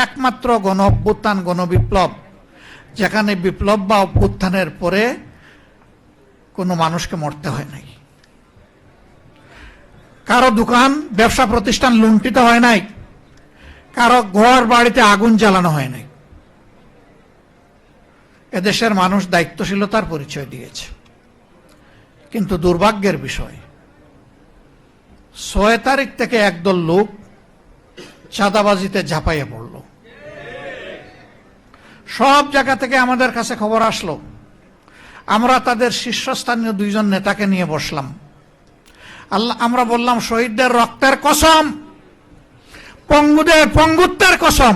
একমাত্র গণ অভ্যুত্থান, গণবিপ্লব, যেখানে বিপ্লব বা অভ্যুত্থানের পরে কোনো মানুষকে মরতে হয় নাই, কারো দোকান ব্যবসা প্রতিষ্ঠান লুণ্ঠিত হয় নাই, কারো ঘর বাড়িতে আগুন জ্বালানো হয় নাই। এদেশের মানুষ দায়িত্বশীলতার পরিচয় দিয়েছে। কিন্তু দুর্ভাগ্যের বিষয়, 6 তারিখ থেকে একদল লোক চাঁদাবাজিতে ঝাঁপাইয়ে পড়ল। সব জায়গা থেকে আমাদের কাছে খবর আসলো। আমরা তাদের শীর্ষস্থানীয় 2 জন নেতাকে নিয়ে বসলাম। আমরা বললাম, শহীদদের রক্তের কসম, পঙ্গুদের পঙ্গুত্বের কসম,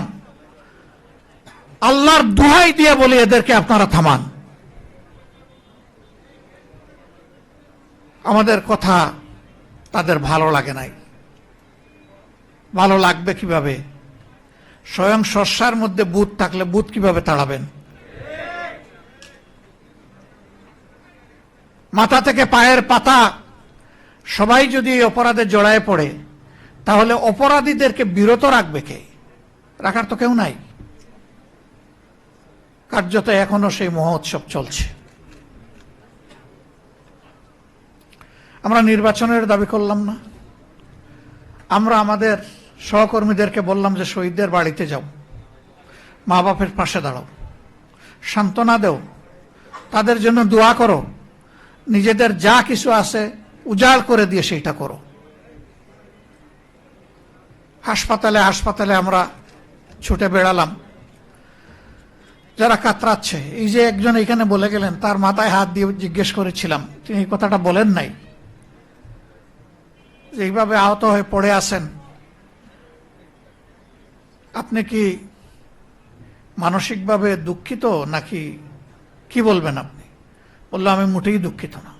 আল্লাহর দোহাই দিয়ে বলি, এদেরকে আপনারা থামান। আমাদের কথা তাদের ভালো লাগে নাই। ভালো লাগবে কিভাবে? স্বয়ং শস্যার মধ্যে ভূত থাকলে ভূত কিভাবে তাড়াবেন? মাথা থেকে পায়ের পাতা সবাই যদি এই অপরাধে জড়ায় পড়ে, তাহলে অপরাধীদেরকে বিরত রাখবে কে? রাখার তো কেউ নাই। কার্যত এখনো সেই মহোৎসব চলছে। আমরা নির্বাচনের দাবি করলাম না। আমরা আমাদের সহকর্মীদেরকে বললাম যে শহীদদের বাড়িতে যাও, মা বাপের পাশে দাঁড়াও, সান্ত্বনা দেও, তাদের জন্য দোয়া করো, নিজেদের যা কিছু আছে উজাড় করে দিয়ে সেইটা করো। হাসপাতালে হাসপাতালে আমরা ছুটে বেড়ালাম। যারা কাতরাচ্ছে, এই যে একজন এখানে বলে গেলেন, তার মাথায় হাত দিয়ে জিজ্ঞেস করেছিলাম, তিনি এই কথাটা বলেন নাই, যে এইভাবে আহত হয়ে পড়ে আছেন, আপনি কি মানসিকভাবে দুঃখিত নাকি কি বলবেন আপনি? বললো, আমি মোটেই দুঃখিত না,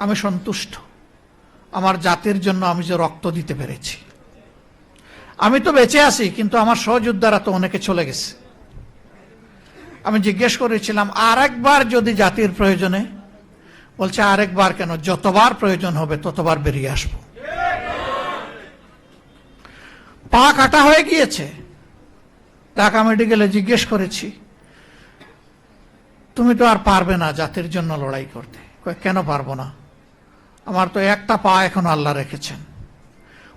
আমি সন্তুষ্ট। আমার জাতির জন্য আমি যে রক্ত দিতে পেরেছি। আমি তো বেঁচে আছি, কিন্তু আমার সহযোদ্ধারা তো অনেকে চলে গেছে। আমি জিজ্ঞেস করেছিলাম, আরেকবার যদি জাতির প্রয়োজনে? বলছে, আরেকবার কেন, যতবার প্রয়োজন হবে ততবার বেরিয়ে আসবো। পা কাটা হয়ে গিয়েছে। ঢাকা মেডিকেলে জিজ্ঞেস করেছি, তুমি তো আর পারবে না জাতির জন্য লড়াই করতে। কেন পারবো না? আমার তো একটা পা এখন আল্লাহ রেখেছেন,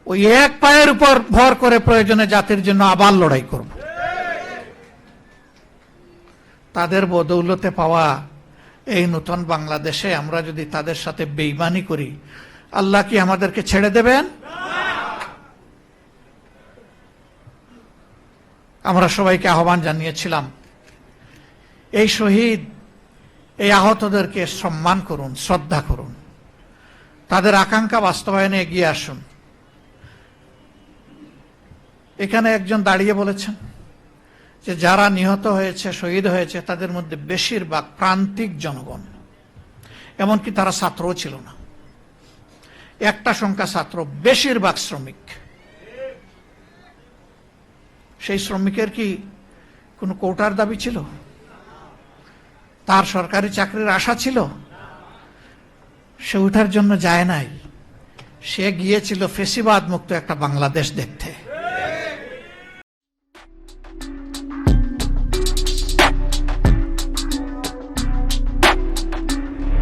ওই এক পায়ের উপর ভর করে প্রয়োজনে জাতির জন্য আবার লড়াই করব। তাদের বদৌলতে পাওয়া এই নতুন বাংলাদেশে আমরা যদি তাদের সাথে বেঈমানি করি, আল্লাহ কি আমাদেরকে ছেড়ে দেবেন? আমরা সবাইকে আহ্বান জানিয়েছিলাম, এই শহীদ, এই আহতদেরকে সম্মান করুন, শ্রদ্ধা করুন, তাদের আকাঙ্ক্ষা বাস্তবায়নে এগিয়ে আসুন। এখানে একজন দাঁড়িয়ে বলেছেন যে যারা নিহত হয়েছে, শহীদ হয়েছে, তাদের মধ্যে বেশিরভাগ প্রান্তিক জনগণ, এমনকি তারা ছাত্রও ছিল না। একটা সংখ্যা ছাত্র, বেশিরভাগ শ্রমিক। সেই শ্রমিকের কি কোনো কোটার দাবি ছিল? তার সরকারি চাকরির আশা ছিল? সে ওঠার জন্য যায় নাই, সে গিয়েছিল ফেসিবাদ মুক্ত একটা বাংলাদেশ দেখতে।